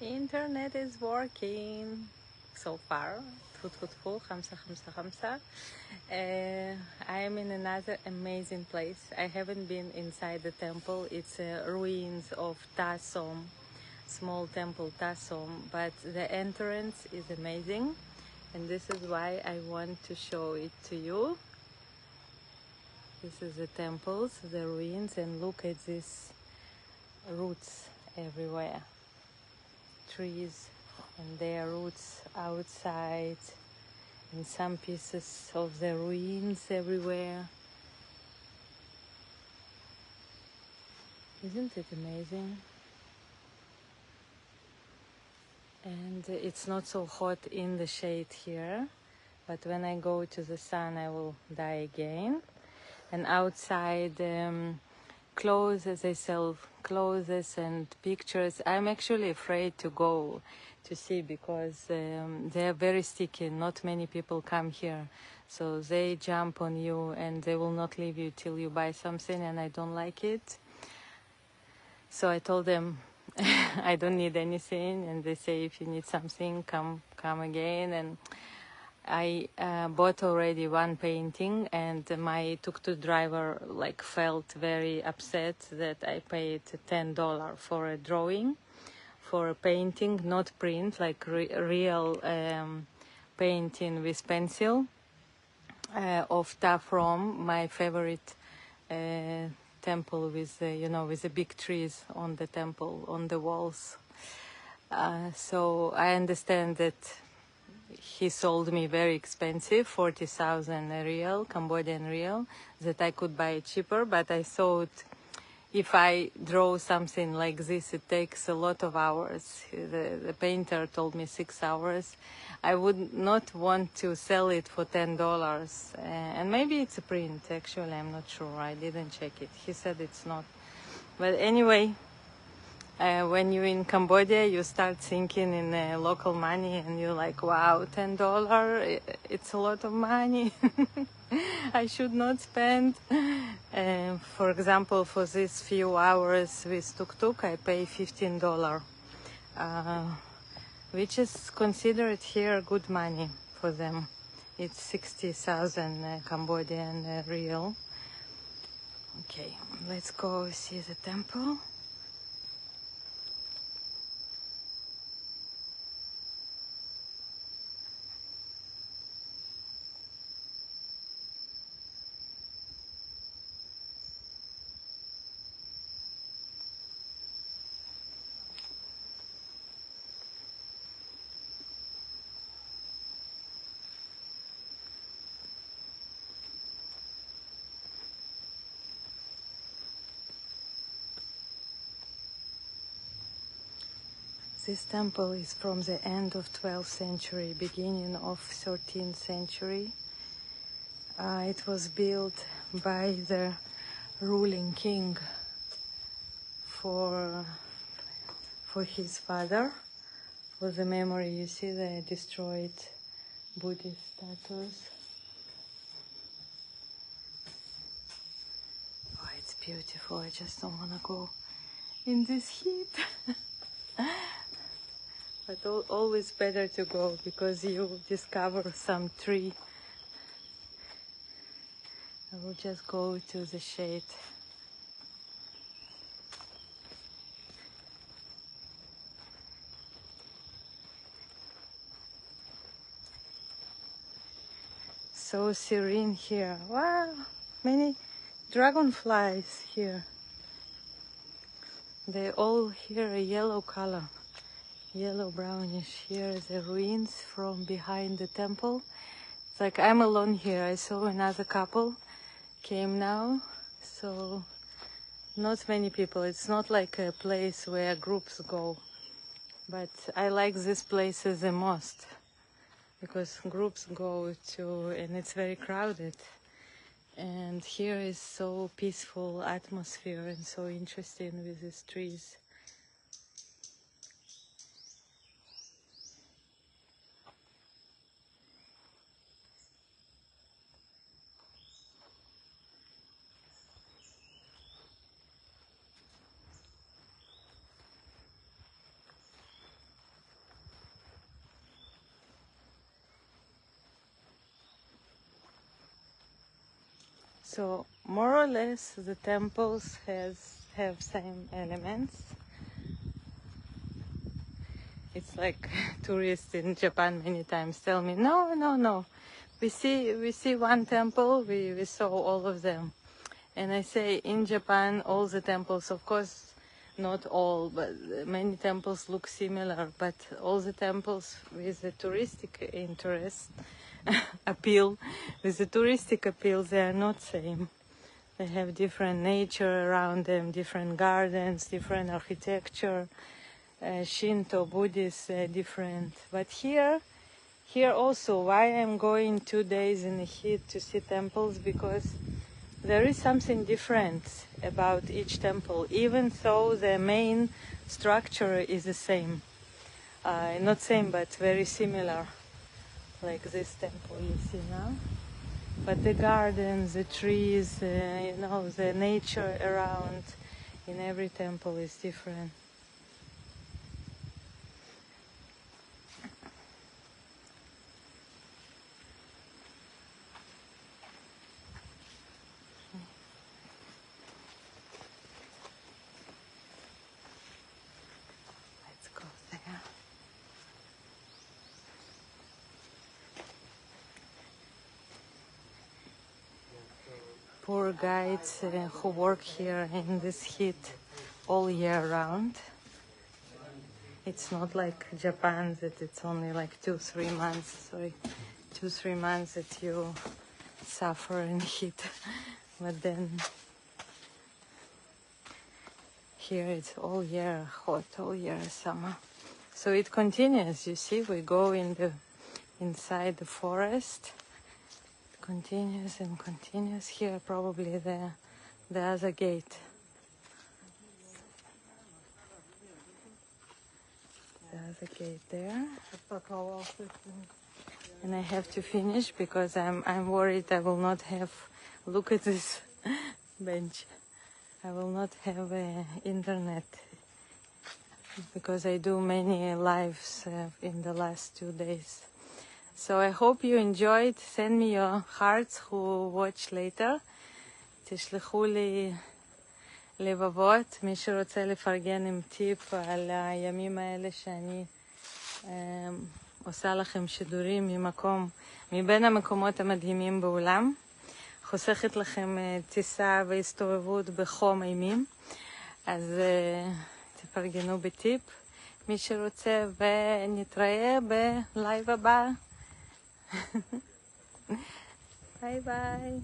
Internet is working so far. تفو خمسة خمسة خمسة. I am in another amazing place. I haven't been inside the temple. It's ruins of Ta Som, small temple Ta Som, but the entrance is amazing, and this is why I want to show it to you. This is the temples, the ruins, and look at these roots everywhere. Trees and their roots outside, and some pieces of the ruins everywhere. Isn't it amazing? And it's not so hot in the shade here, but when I go to the sun I will die again. And outside clothes, they sell clothes and pictures. I'm actually afraid to go to see because they're very sticky. Not many people come here, so they jump on you and they will not leave you till you buy something, and I don't like it. So I told them I don't need anything, and they say if you need something, come again. And I bought already one painting, and my tuk-tuk driver felt very upset that I paid $10 for a drawing, for a painting, not print, like real painting with pencil of Ta From, my favorite temple with with the big trees on the temple, on the walls. So I understand that he sold me very expensive, 40,000 real, Cambodian real, that I could buy cheaper, but I thought if I draw something like this, it takes a lot of hours. The painter told me 6 hours. I would not want to sell it for $10. And maybe it's a print, actually, I'm not sure. I didn't check it. He said it's not. But anyway, when you're in Cambodia, you start thinking in local money, and you're like, wow, $10, it's a lot of money. I should not spend. For example, for these few hours with tuk-tuk, I pay $15, which is considered here good money for them. It's 60,000 Cambodian real. Okay, let's go see the temple. This temple is from the end of 12th century, beginning of 13th century. It was built by the ruling king for his father. For the memory, you see the destroyed Buddhist statues. Oh, it's beautiful. I just don't want to go in this heat. But always better to go because you discover some tree. I will just go to the shade. So serene here. Wow, many dragonflies here. They all here a yellow color. Yellow brownish. Here the ruins from behind the temple. It's like I'm alone here. I saw another couple came now, so not many people. It's not like a place where groups go, but I like this place the most because groups go to, and it's very crowded, and here is so peaceful atmosphere and so interesting with these trees. So more or less the temples have same elements. It's like tourists in Japan many times tell me, no. We see one temple, we saw all of them. And I say, in Japan, all the temples, of course, not all, but many temples look similar, but all the temples with the touristic interest, appeal, with the touristic appeal, they are not same. They have different nature around them, different gardens, different architecture, Shinto, Buddhist, different. But here also, why I'm going 2 days in the heat to see temples, because there is something different about each temple, even though the main structure is the same. Not same, but very similar, like this temple you see now. But the gardens, the trees, the nature around in every temple is different. Let's go there. Poor guides who work here in this heat all year round. It's not like Japan that it's only like 2-3 months. 2-3 months that you suffer in heat, but then here it's all year hot, all year summer. So it continues. You see, we go inside the forest. It continues and continues. Here probably the other gate. The other gate there. And I have to finish because I'm worried I will not have. Look at this bench. I will not have internet because I do many lives in the last 2 days. So I hope you enjoyed. Send me your hearts who watch later. תשלחו לי לבבות, מי שרוצה לפרגן עם טיפ על הימים האלה שאני עושה לכם שידורים מבין המקומות המדהימים בעולם. חוסכת לכם טיסה והסתובבות בחום אימים. אז תפרגנו בטיפ, מי שרוצה, ונתראה בלייב הבא. ביי ביי.